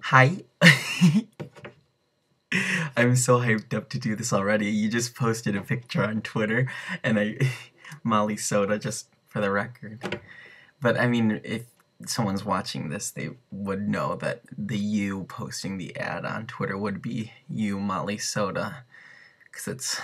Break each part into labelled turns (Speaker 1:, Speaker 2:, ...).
Speaker 1: Hi. I'm so hyped up to do this already. You just posted a picture on Twitter, and Molly Soda, just for the record. But I mean, if someone's watching this, they would know that the you posting the ad on Twitter would be you, Molly Soda, because it's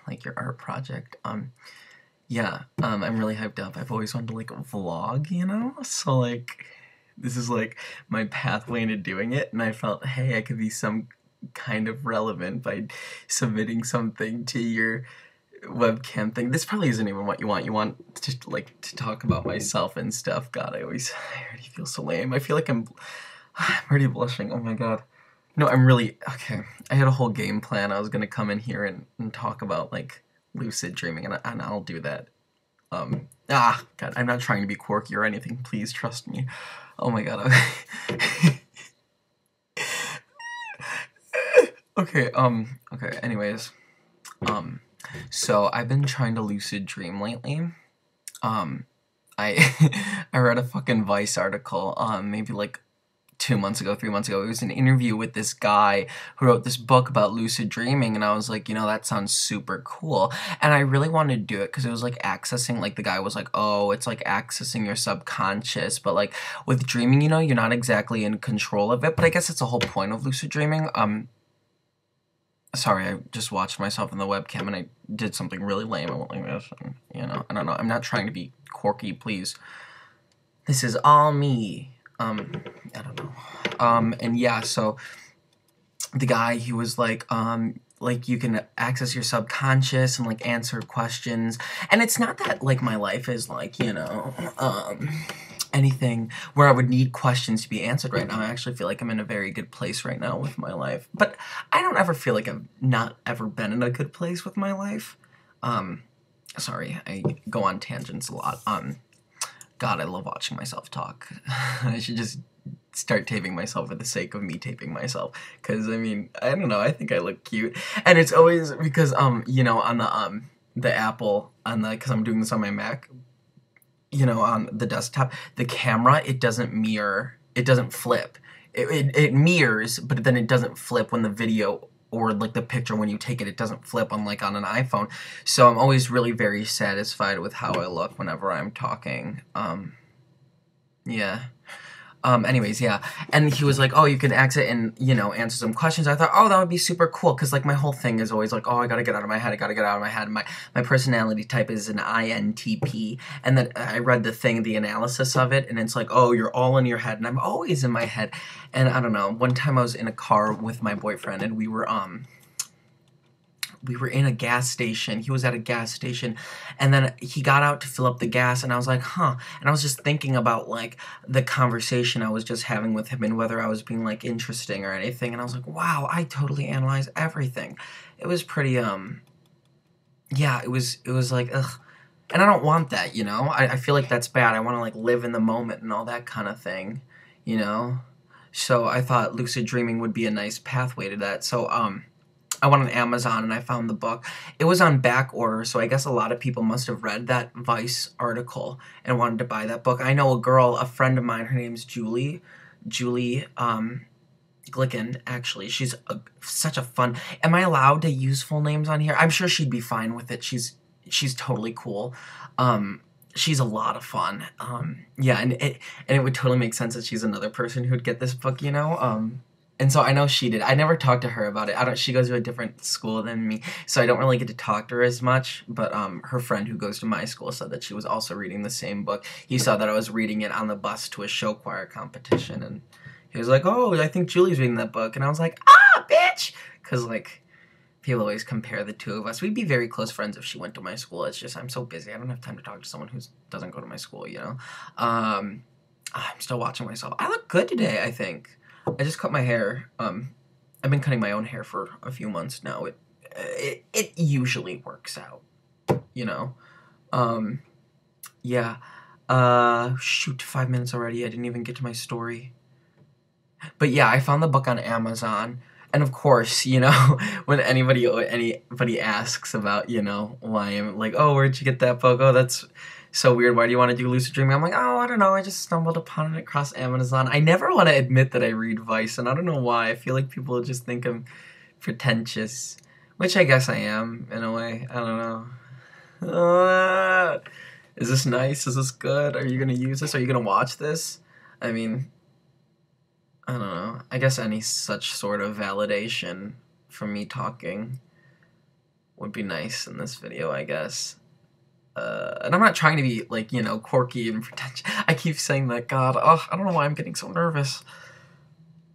Speaker 1: like your art project. Yeah, I'm really hyped up. I've always wanted to like vlog, So like, this is like my pathway into doing it, and I felt, hey, I could be some kind of relevant by submitting something to your webcam thing. This probably isn't even what you want. You want to talk about myself and stuff. God, I already feel so lame. I feel like I'm already blushing. Oh my god. No, I'm really okay. I had a whole game plan. I was gonna come in here and talk about like lucid dreaming, and I'll do that. God, I'm not trying to be quirky or anything. Please trust me. Oh my god. Okay. Okay, anyways. So I've been trying to lucid dream lately. I I read a fucking Vice article, maybe like 2 months ago, 3 months ago. It was an interview with this guy who wrote this book about lucid dreaming, and I was like, that sounds super cool. And I really wanted to do it because it was like accessing, like the guy was like, oh, it's like accessing your subconscious, but like with dreaming, you're not exactly in control of it. But I guess it's the whole point of lucid dreaming. Sorry, I just watched myself in the webcam and I did something really lame. I won't like this. I don't know. I'm not trying to be quirky, please. This is all me. I don't know. And yeah, so the guy, he was like you can access your subconscious and like answer questions. And it's not that like my life is like, anything where I would need questions to be answered right now. I actually feel like I'm in a very good place right now with my life. But I don't ever feel like I've not ever been in a good place with my life. Sorry, I go on tangents a lot. God, I love watching myself talk. I should just start taping myself for the sake of me taping myself. Because, I mean, I don't know, I think I look cute. And it's always because, on the Apple, because I'm doing this on my Mac, on the desktop, the camera, it doesn't mirror, it doesn't flip. It mirrors, but then it doesn't flip when the video or like the picture when you take it, it doesn't flip unlike on an iPhone. So I'm always really very satisfied with how I look whenever I'm talking. Yeah. Anyways, yeah. And he was like, oh, you can exit and, answer some questions. I thought, oh, that would be super cool. Because, like, my whole thing is always like, oh, I gotta get out of my head. I gotta get out of my head. My personality type is an INTP. And then I read the analysis of it. And it's like, oh, you're all in your head. And I'm always in my head. And I don't know. One time I was in a car with my boyfriend. And we were in a gas station. He was at a gas station, and then he got out to fill up the gas, and I was like, huh. And I was just thinking about, like, the conversation I was just having with him and whether I was being, like, interesting or anything, and I was like, wow, I totally analyze everything. It was pretty, yeah, it was like, ugh. And I don't want that, I feel like that's bad. I want to, like, live in the moment and all that kind of thing, So I thought lucid dreaming would be a nice pathway to that. So, I went on Amazon and I found the book. It was on back order, so I guess a lot of people must have read that Vice article and wanted to buy that book. I know a friend of mine, her name's Julie Glicken, actually. She's such a fun... Am I allowed to use full names on here? I'm sure she'd be fine with it. She's totally cool. She's a lot of fun. Yeah, and it would totally make sense that she's another person who'd get this book, And so I know she did. I never talked to her about it. She goes to a different school than me, so I don't really get to talk to her as much. But her friend who goes to my school said that she was also reading the same book. He saw that I was reading it on the bus to a show choir competition, and he was like, oh, I think Julie's reading that book. And I was like, ah, bitch! Because, like, people always compare the two of us. We'd be very close friends if she went to my school. It's just I'm so busy. I don't have time to talk to someone who doesn't go to my school, I'm still watching myself. I look good today, I think. I just cut my hair. I've been cutting my own hair for a few months now. It usually works out, Yeah. Shoot, 5 minutes already. I didn't even get to my story. But yeah, I found the book on Amazon. And of course, when anybody asks about, why I'm like, oh, where'd you get that book? Oh, that's so weird. Why do you want to do lucid dreaming? I'm like, oh, I don't know. I just stumbled upon it across Amazon. I never want to admit that I read Vice, and I don't know why. I feel like people just think I'm pretentious, which I guess I am in a way. I don't know. Is this nice? Is this good? Are you gonna use this? Are you gonna watch this? I mean, I don't know. I guess any such sort of validation from me talking would be nice in this video, I guess. And I'm not trying to be, like, you know, quirky and pretentious. I keep saying that, God, oh, I don't know why I'm getting so nervous.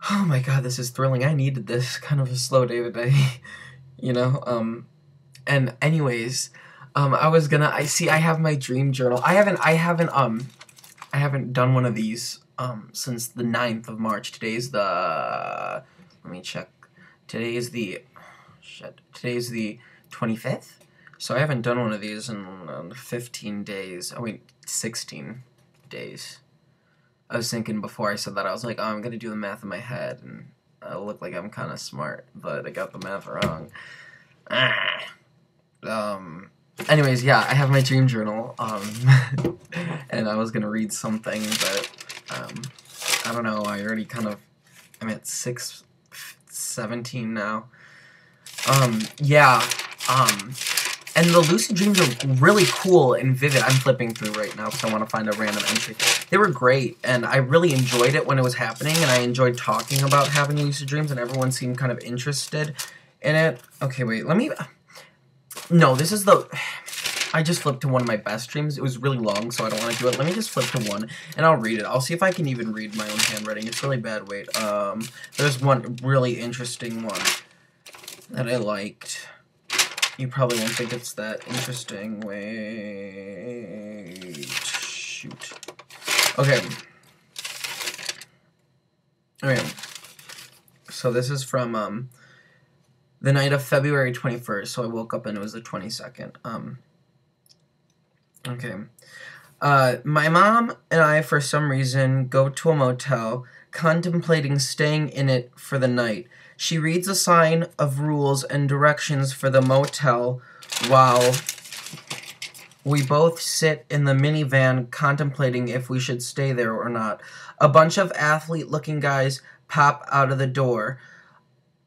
Speaker 1: Oh my God, this is thrilling. I needed this kind of a slow day today, you know? And anyways, I have my dream journal. I haven't done one of these, since the 9th of March. Today's the, let me check. Today's the 25th? So I haven't done one of these in 15 days. Oh wait, 16 days. I was thinking before I said that, I was like, oh, I'm gonna do the math in my head, and I look like I'm kind of smart, but I got the math wrong. Anyways, yeah, I have my dream journal, and I was gonna read something, but, I don't know, I'm at 6:17 now. Yeah, and the lucid dreams are really cool and vivid. I'm flipping through right now because I want to find a random entry. They were great, and I really enjoyed it when it was happening, and I enjoyed talking about having lucid dreams, and everyone seemed kind of interested in it. Okay, wait, no, this is I just flipped to one of my best dreams. It was really long, so I don't want to do it. Let me just flip to one, and I'll read it. I'll see if I can even read my own handwriting. It's really bad. Wait, there's one really interesting one that I liked. You probably won't think it's that interesting. Wait. Shoot. Okay. Okay. So this is from, the night of February 21st. So I woke up and it was the 22nd. Okay. My mom and I, for some reason, go to a motel, contemplating staying in it for the night. She reads a sign of rules and directions for the motel while we both sit in the minivan contemplating if we should stay there or not. A bunch of athlete-looking guys pop out of the door.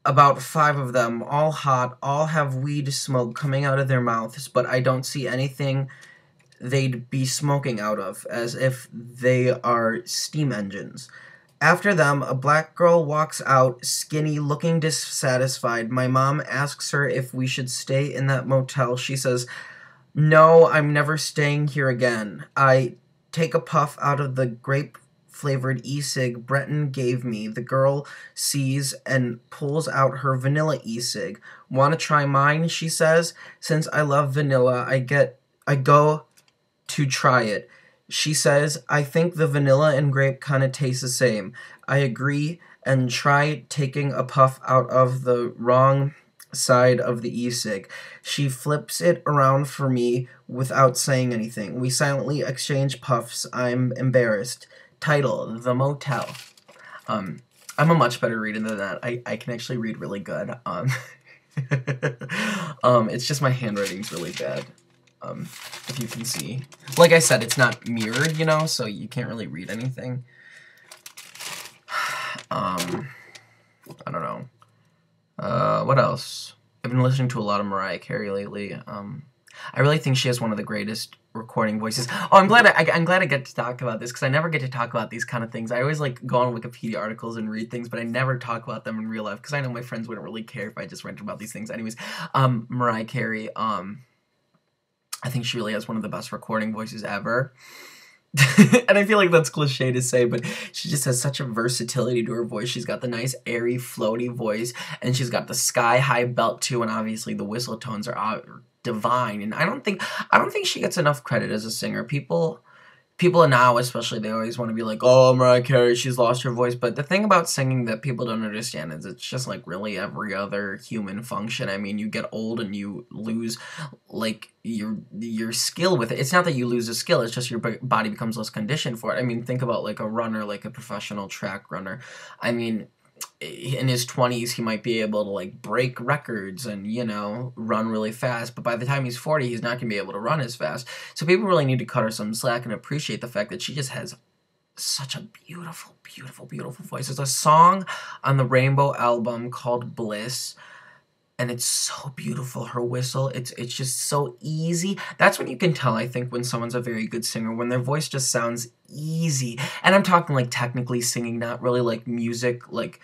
Speaker 1: About 5 of them, all hot, all have weed smoke coming out of their mouths, but I don't see anything they'd be smoking out of, as if they are steam engines. After them, a black girl walks out, skinny, looking dissatisfied. My mom asks her if we should stay in that motel. She says, no, I'm never staying here again. I take a puff out of the grape-flavored e-cig Breton gave me. The girl sees and pulls out her vanilla e-cig. Want to try mine, she says. Since I love vanilla, I go to try it. She says, I think the vanilla and grape kind of taste the same. I agree and try taking a puff out of the wrong side of the e-cig. She flips it around for me without saying anything. We silently exchange puffs. I'm embarrassed. Title, The Motel. I'm a much better reader than that. I can actually read really good. It's just my handwriting's really bad. If you can see. Like I said, it's not mirrored, you know, so you can't really read anything. I don't know. What else? I've been listening to a lot of Mariah Carey lately. I really think she has one of the greatest recording voices. Oh, I'm glad I get to talk about this, because I never get to talk about these kind of things. I always, like, go on Wikipedia articles and read things, but I never talk about them in real life, because I know my friends wouldn't really care if I just ranted about these things. Anyways, Mariah Carey, I think she really has one of the best recording voices ever. And I feel like that's cliche to say, but she just has such a versatility to her voice. She's got the nice, airy, floaty voice, and she's got the sky-high belt, too, and obviously the whistle tones are divine. And I don't think she gets enough credit as a singer. People now, especially, they always want to be like, oh, Mariah Carey, she's lost her voice. But the thing about singing that people don't understand is it's just like really every other human function. I mean, you get old and you lose, like, your skill with it. It's not that you lose a skill, it's just your body becomes less conditioned for it. I mean, think about, like, a runner, like a professional track runner. I mean, in his 20s he might be able to like break records and, you know, run really fast, but by the time he's 40 he's not going to be able to run as fast. So people really need to cut her some slack and appreciate the fact that she just has such a beautiful, beautiful, beautiful voice. There's a song on the Rainbow album called Bliss, and it's so beautiful. Her whistle, it's just so easy. That's when you can tell, I think, when someone's a very good singer, when their voice just sounds easy. And I'm talking like technically singing, not really like music, like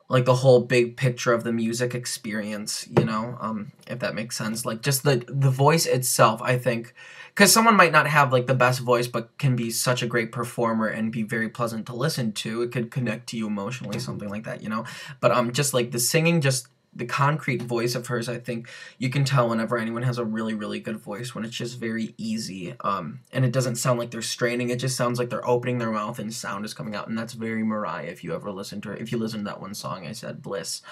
Speaker 1: the whole big picture of the music experience, you know, if that makes sense. Like just the voice itself, I think, because someone might not have like the best voice but can be such a great performer and be very pleasant to listen to. It could connect to you emotionally, something like that, you know. But just like the singing, just the concrete voice of hers, I think you can tell whenever anyone has a really, really good voice, when it's just very easy, and it doesn't sound like they're straining. It just sounds like they're opening their mouth and sound is coming out, and that's very Mariah. If you ever listen to her, if you listen to that one song I said, Bliss,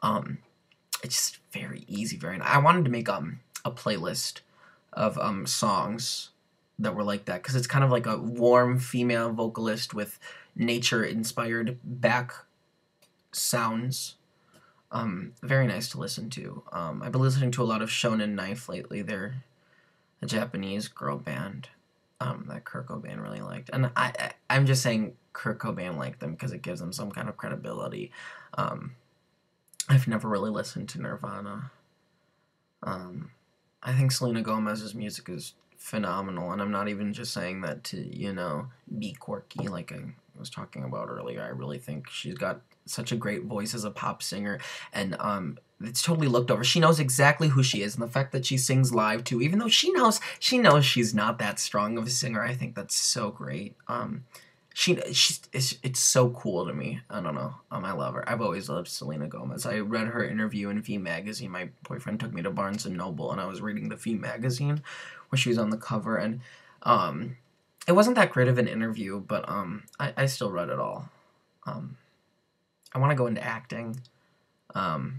Speaker 1: it's just very easy, very nice. I wanted to make a playlist of songs that were like that, because it's kind of like a warm female vocalist with nature inspired back sounds. Very nice to listen to. I've been listening to a lot of Shonen Knife lately. They're a Japanese girl band that Kurt Cobain really liked. And I'm just saying Kurt Cobain liked them because it gives them some kind of credibility. I've never really listened to Nirvana. I think Selena Gomez's music is phenomenal, and I'm not even just saying that to, you know, be quirky like I was talking about earlier. I really think she's got such a great voice as a pop singer, and it's totally looked over. She knows exactly who she is, and the fact that she sings live too, even though she knows she's not that strong of a singer, I think that's so great. It's so cool to me. I don't know. I love her. I've always loved Selena Gomez. I read her interview in V Magazine. My boyfriend took me to Barnes and Noble, and I was reading the V Magazine where she was on the cover, and it wasn't that great of an interview, but I still read it all. I want to go into acting. I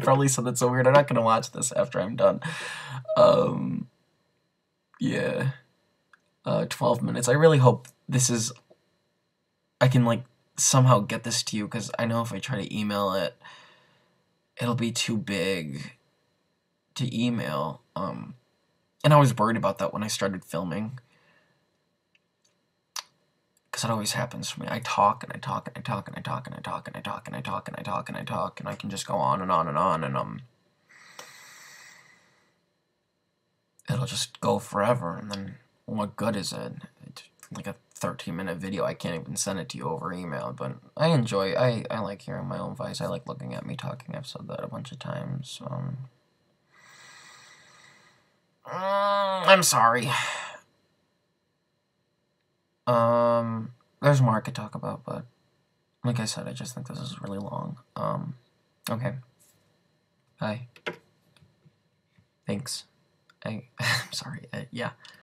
Speaker 1: probably said that so weird. I'm not gonna watch this after I'm done. Yeah. 12 minutes. I really hope I can like somehow get this to you, because I know if I try to email it, it'll be too big to email. And I was worried about that when I started filming, because it always happens for me. I talk and I talk and I talk and I talk and I talk and I talk and I talk and I talk and I talk, and I can just go on and on and on, and it'll just go forever, and then what good is it? It's like a 13-minute video. I can't even send it to you over email, but I like hearing my own voice. I like looking at me talking. I've said that a bunch of times. I'm sorry. There's more I could talk about, but like I said, I just think this is really long. Okay. Bye. Thanks. I'm sorry. Yeah.